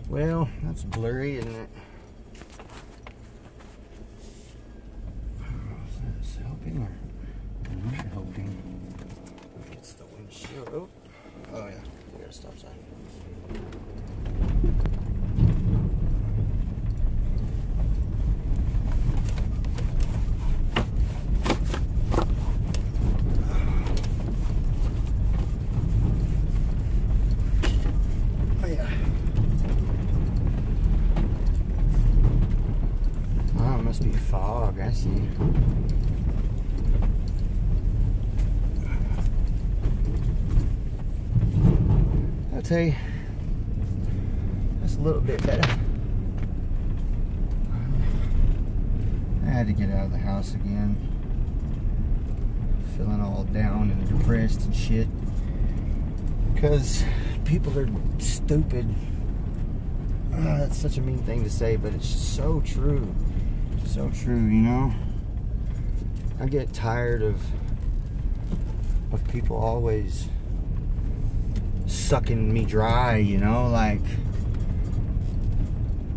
Well, that's blurry, isn't it? Is that helping or not helping? It's the windshield. Oh yeah, we got a stop sign. Oh yeah. Oh, it must be fog, I see. I'll tell you, that's a little bit better. I had to get out of the house again. Feeling all down and depressed and shit. Because people are stupid. That's such a mean thing to say, but it's so true. So true, you know? I get tired of people always sucking me dry, you know, like,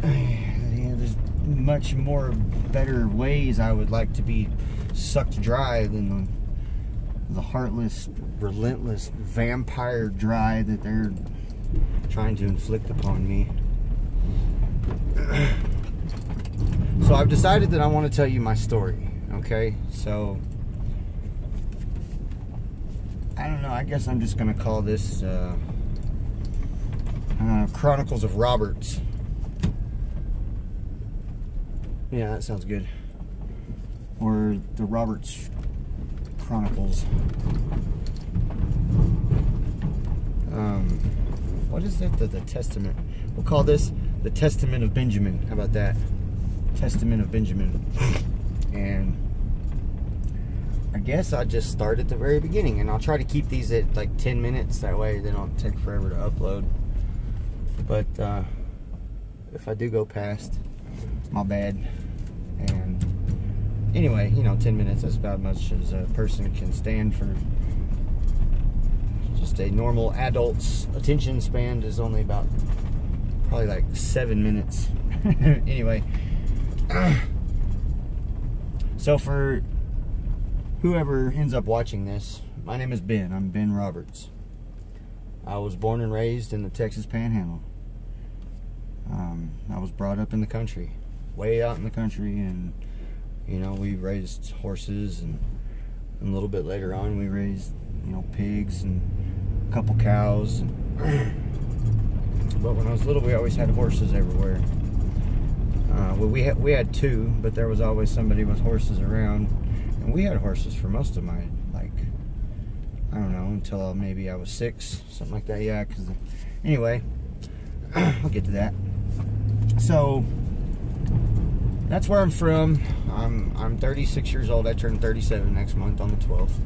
you know, there's much more better ways I would like to be sucked dry than the heartless, relentless vampire dry that they're trying to inflict upon me. So I've decided that I want to tell you my story, okay? So I don't know, I guess I'm just going to call this Chronicles of Roberts. Yeah, that sounds good. Or the Roberts Chronicles. What is it? The Testament. We'll call this the Testament of Benjamin. How about that? Testament of Benjamin. And I guess I'll just start at the very beginning, and I'll try to keep these at like 10 minutes, that way they don't take forever to upload. But if I do go past, my bad. And anyway, you know, 10 minutes is about as much as a person can stand for. Just a normal adult's attention span is only about probably like 7 minutes. Anyway, so for whoever ends up watching this, my name is Ben. I'm Ben Roberts. I was born and raised in the Texas Panhandle. I was brought up in the country, way out in the country, and you know, we raised horses, and a little bit later on we raised, you know, pigs and a couple cows. But when I was little, we always had horses everywhere. Well, we had two, but there was always somebody with horses around. And we had horses for most of my, like, I don't know, until maybe I was 6, something like that. Yeah, because anyway, I'll get to that. So that's where I'm from. I'm 36 years old. I turn 37 next month on the 12th.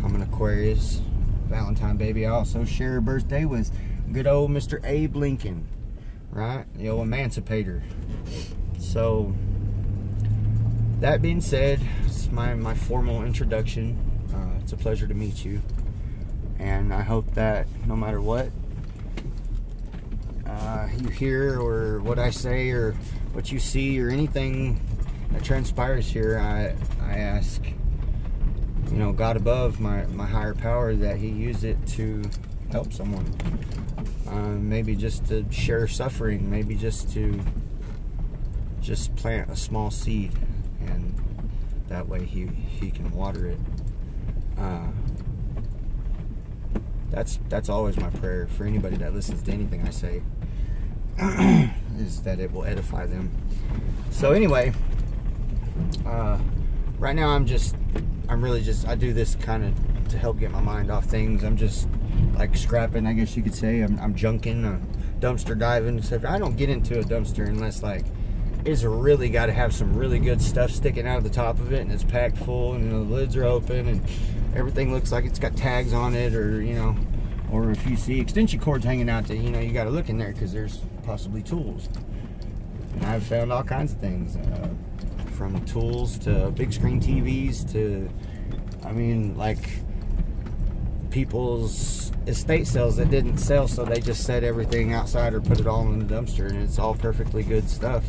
I'm an Aquarius, Valentine baby. I also share a birthday with good old Mr. Abe Lincoln, right? The old emancipator. So that being said, it's my formal introduction. It's a pleasure to meet you, and I hope that no matter what you hear, or what I say, or what you see, or anything that transpires here, I ask, you know, God above, my higher power, that He use it to help someone. Maybe just to share suffering, maybe just to plant a small seed, and that way he can water it. That's always my prayer for anybody that listens to anything I say, is that it will edify them. So anyway, right now I do this kind of to help get my mind off things. I'm just like scrapping, I guess you could say. I'm junking, dumpster diving. So I don't get into a dumpster unless, like, it's really got to have some really good stuff sticking out of the top of it, and it's packed full, and, you know, the lids are open, and everything looks like it's got tags on it, or, you know, or if you see extension cords hanging out, you know, you got to look in there because there's possibly tools. And I've found all kinds of things, from tools to big screen TVs to, I mean, like, people's estate sales that didn't sell, so they just set everything outside or put it all in the dumpster, and it's all perfectly good stuff.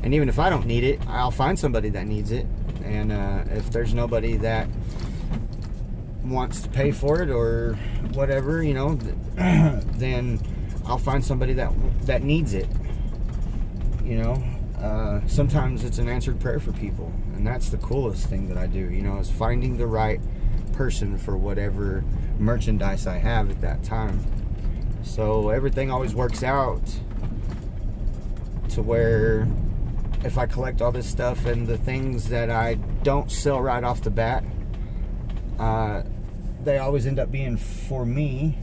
And even if I don't need it, I'll find somebody that needs it. And if there's nobody that wants to pay for it or whatever, you know, then I'll find somebody that needs it. You know, sometimes it's an answered prayer for people, and that's the coolest thing that I do, you know, is finding the right person for whatever merchandise I have at that time. So everything always works out to where if I collect all this stuff, and the things that I don't sell right off the bat, they always end up being for me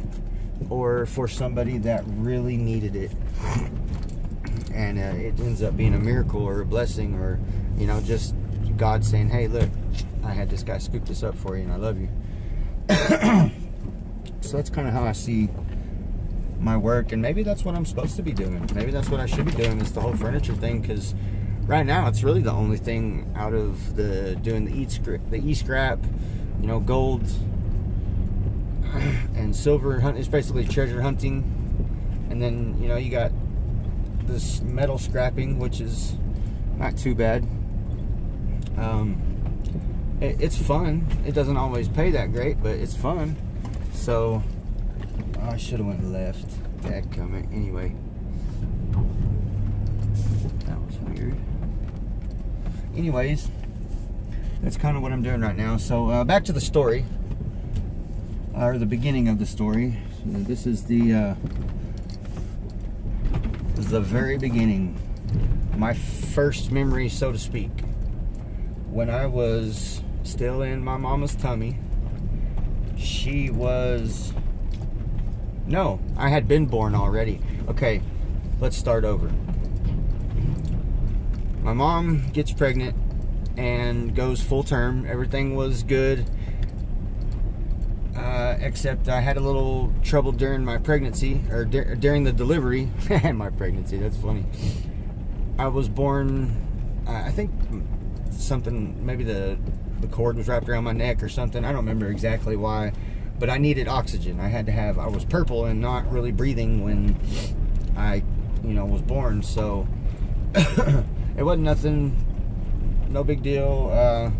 or for somebody that really needed it. And it ends up being a miracle or a blessing, or, you know, just God saying, hey, look, I had this guy scoop this up for you and I love you. So that's kind of how I see my work, and maybe that's what I'm supposed to be doing. Maybe that's what I should be doing, is the whole furniture thing, because right now it's really the only thing out of doing the e-scrap, you know, gold and silver hunt. It's basically treasure hunting. And then, you know, you got this metal scrapping, which is not too bad. It's fun. It doesn't always pay that great, but it's fun. So I should have went left. Dadgummit. Anyway, that was weird. Anyways, that's kind of what I'm doing right now. So back to the story, or the beginning of the story. This is the very beginning, my first memory, so to speak, when I was still in my mama's tummy. She was, no, I had been born already. Okay, let's start over. My mom gets pregnant and goes full term. Everything was good, except I had a little trouble during my pregnancy, or during the delivery. My pregnancy, that's funny. I was born, I think something, maybe the cord was wrapped around my neck or something. I don't remember exactly why, but I needed oxygen. I was purple and not really breathing when I, you know, was born. So it wasn't nothing, no big deal.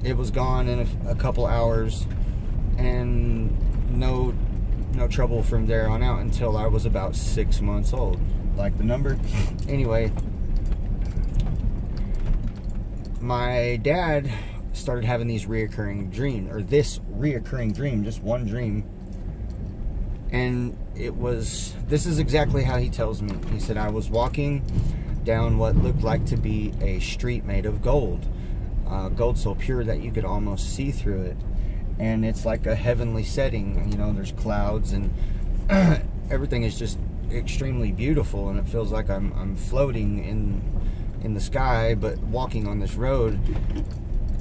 It was gone in a couple hours, and no trouble from there on out until I was about 6 months old. Like the number? Anyway, my dad started having these reoccurring dreams, or this reoccurring dream, just one dream. And this is exactly how he tells me. He said, I was walking down what looked like to be a street made of gold. Gold so pure that you could almost see through it. And it's like a heavenly setting. You know, there's clouds, and everything is just extremely beautiful, and it feels like I'm floating in the sky, but walking on this road.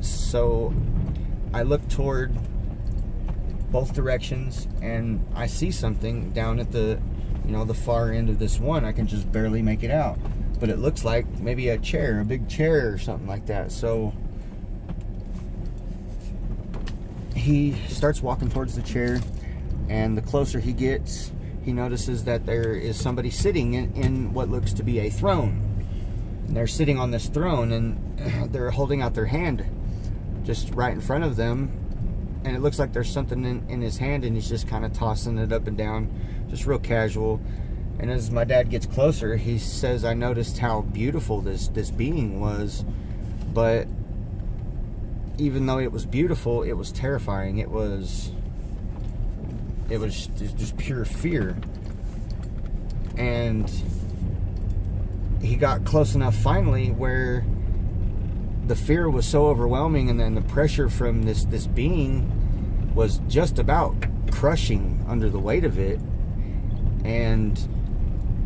So I look toward both directions, and I see something down at the, you know, the far end of this one. I can just barely make it out, but it looks like maybe a chair, a big chair or something like that. So he starts walking towards the chair, and the closer he gets, he notices that there is somebody sitting in what looks to be a throne. And they're sitting on this throne, and they're holding out their hand just right in front of them, and it looks like there's something in his hand, and he's just kind of tossing it up and down, just real casual. And as my dad gets closer, he says, I noticed how beautiful this being was, but even though it was beautiful, it was terrifying. It was just pure fear. And he got close enough finally where the fear was so overwhelming, and then the pressure from this being was just about crushing under the weight of it. And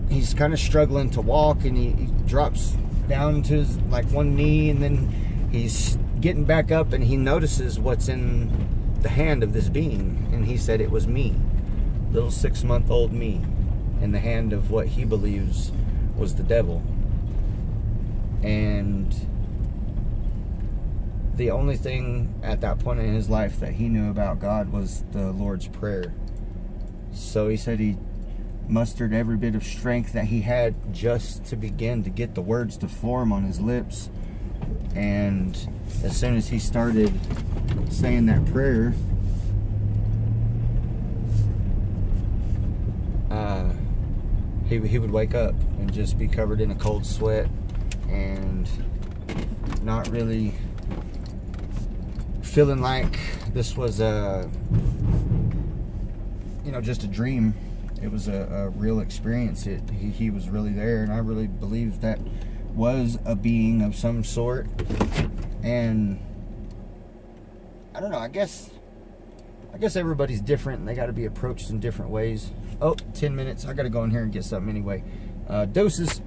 he's kind of struggling to walk, and he drops down to his, like, one knee, and then he's getting back up, and he notices what's in the hand of this being. And he said it was me, little 6-month-old me, in the hand of what he believes was the devil. And the only thing at that point in his life that he knew about God was the Lord's Prayer. So he said he mustered every bit of strength that he had just to begin to get the words to form on his lips. And as soon as he started saying that prayer, he would wake up and just be covered in a cold sweat and not really feeling like this was a, you know, just a dream. It was a real experience. He was really there, and I really believe that was a being of some sort. And I don't know, I guess everybody's different and they got to be approached in different ways. Oh, 10 minutes. I got to go in here and get something anyway. Doses.